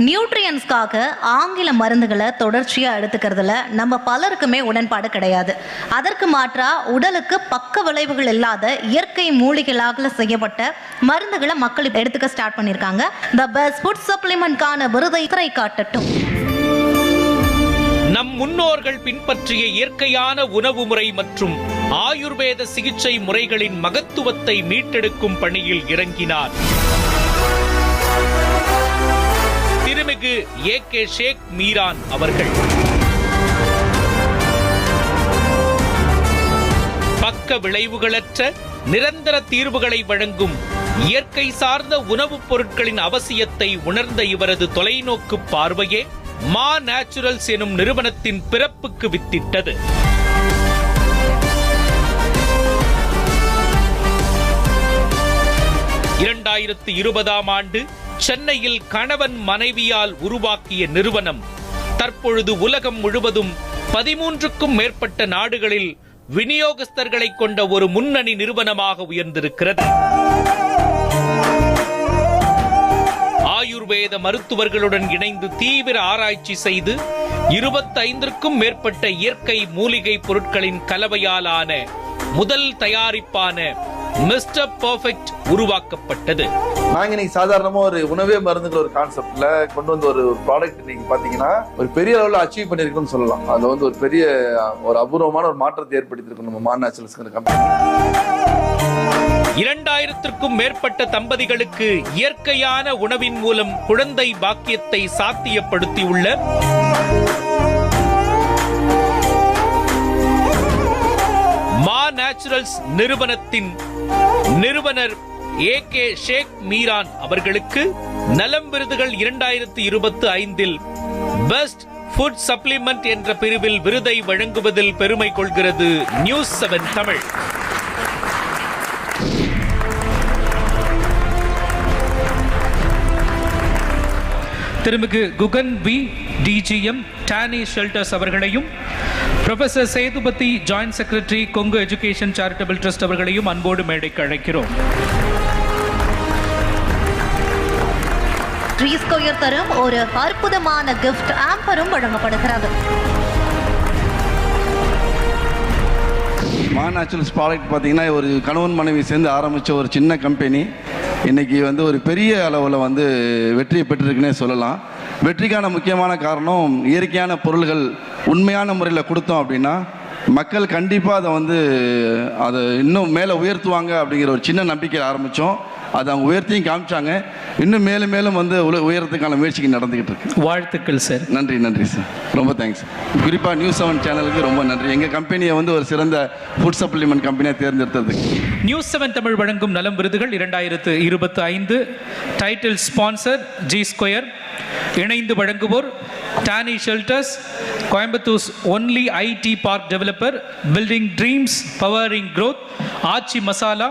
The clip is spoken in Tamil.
நியூட்ரியன்ஸ்க்காக ஆங்கில மருந்துகளை தொடர்ச்சியாக எடுத்துக்கிறதுல நம்ம பலருக்குமே உடன்பாடு கிடையாது. அதற்கு மாற்றா உடலுக்கு பக்க விளைவுகள் இல்லாத இயற்கை மூலிகைகளாக செய்யப்பட்ட மருந்துகளை மக்கள் எடுத்துக்க ஸ்டார்ட் பண்ணியிருக்காங்க. த பெஸ்ட் ஃபுட் சப்ளிமெண்ட்கான விருதை காட்டட்டும். நம் முன்னோர்கள் பின்பற்றிய இயற்கையான உணவு முறை மற்றும் ஆயுர்வேத சிகிச்சை முறைகளின் மகத்துவத்தை மீட்டெடுக்கும் பணியில் இறங்கினார் திருமிகு AK ஷேக் மீரான் அவர்கள். பக்க விளைவுகளற்ற நிரந்தர தீர்வுகளை வழங்கும் இயற்கை சார்ந்த உணவுப் பொருட்களின் அவசியத்தை உணர்ந்த இவரது தொலைநோக்கு பார்வையே மா நேச்சுரல்ஸ் எனும் நிறுவனத்தின் பிறப்புக்கு வித்திட்டது. ஆண்டு சென்னையில் கணவன் மனைவியால் உருவாக்கிய நிறுவனம் தற்பொழுது உலகம் முழுவதும் 13க்கும் மேற்பட்ட நாடுகளில் விநியோகஸ்தர்களை கொண்ட ஒரு முன்னணி நிறுவனமாக உயர்ந்திருக்கிறது. ஆயுர்வேத மருத்துவர்களுடன் இணைந்து தீவிர ஆராய்ச்சி செய்து 25க்கும் மேற்பட்ட இயற்கை மூலிகை பொருட்களின் கலவையாலான முதல் தயாரிப்பான மிஸ்டர் பெர்ஃபெக்ட் உருவாக்கப்பட்டது. நாங்க இன்னைக்கு சாதாரணமா ஒரு உணவே மருந்துங்கிற ஒரு கான்செப்ட்ல கொண்டு வந்த ஒரு ப்ராடக்ட் நீங்க பாத்தீங்கன்னா ஒரு பெரிய அளவுல அச்சீவ் பண்ணிருக்குன்னு சொல்லலாம். அது வந்து ஒரு பெரிய ஒரு அபூர்வமான ஒரு மாற்றத்தை ஏற்படுத்தியிருக்கும் நம்ம மா நேச்சுரல்ஸ்ங்கிற கம்பெனி. 2000க்கும் மேற்பட்ட தம்பதிகளுக்கு இயற்கையான உணவின் மூலம் குழந்தை பாக்கியத்தை சாத்தியப்படுத்தியுள்ள மா நேச்சுரல்ஸ் நிறுவனத்தின் நிறுவனர் AK ஷேக் மீரான் அவர்களுக்கு நலம் விருதுகள் 2025 பெஸ்ட் ஃபுட் சப்ளிமெண்ட் என்ற பிரிவில் விருதை வழங்குவதில் பெருமை கொள்கிறது நியூஸ் 7 தமிழ். திருமிகு Guhan V DGM Dani shelters அவர்களையும் professor Sethupathi joint secretary Kongu education charitable trust அவர்களையும் அன்போடு மேடைக்கு அழைக்கிறோம். G-Square தரும் ஒரு அற்புதமான கிஃப்ட் ஆம்பரும் வழங்கப்படுகிறது. மா நேச்சுரல்ஸ் ப்ராடக்ட் பார்த்தீங்கன்னா ஒரு கணவன் மனைவி சேர்ந்து ஆரம்பித்த ஒரு சின்ன கம்பெனி இன்றைக்கி வந்து ஒரு பெரிய அளவில் வந்து வெற்றியை பெற்றிருக்குன்னே சொல்லலாம். வெற்றிக்கான முக்கியமான காரணம் இயற்கையான பொருள்கள் உண்மையான முறையில் கொடுத்தோம் அப்படின்னா மக்கள் கண்டிப்பாக அதை இன்னும் மேலே உயர்த்துவாங்க அப்படிங்கிற ஒரு சின்ன நம்பிக்கையில் ஆரம்பித்தோம். அதை அவங்க உயர்த்தியும் காமிச்சாங்க. இன்னும் மேலும் மேலும் உயரத்துக்கான முயற்சிக்கு நடந்துக்கிட்டு இருக்கு. வாழ்த்துக்கள் சார். நன்றி சார். ரொம்ப தேங்க்ஸ். குறிப்பாக நியூஸ் 7 சேனலுக்கு ரொம்ப நன்றி. எங்கள் கம்பெனியை ஒரு சிறந்த ஃபுட் சப்ளிமெண்ட் கம்பெனியாக தேர்ந்தெடுத்ததுக்கு. நியூஸ் 7 தமிழ் வழங்கும் நலம் விருதுகள் 2025 டைட்டில் ஸ்பான்சர் G-Square, இணைந்து வழங்குவோர் Dani shelters, Coimbatore only IT park developer, building dreams powering growth, Aachi masala,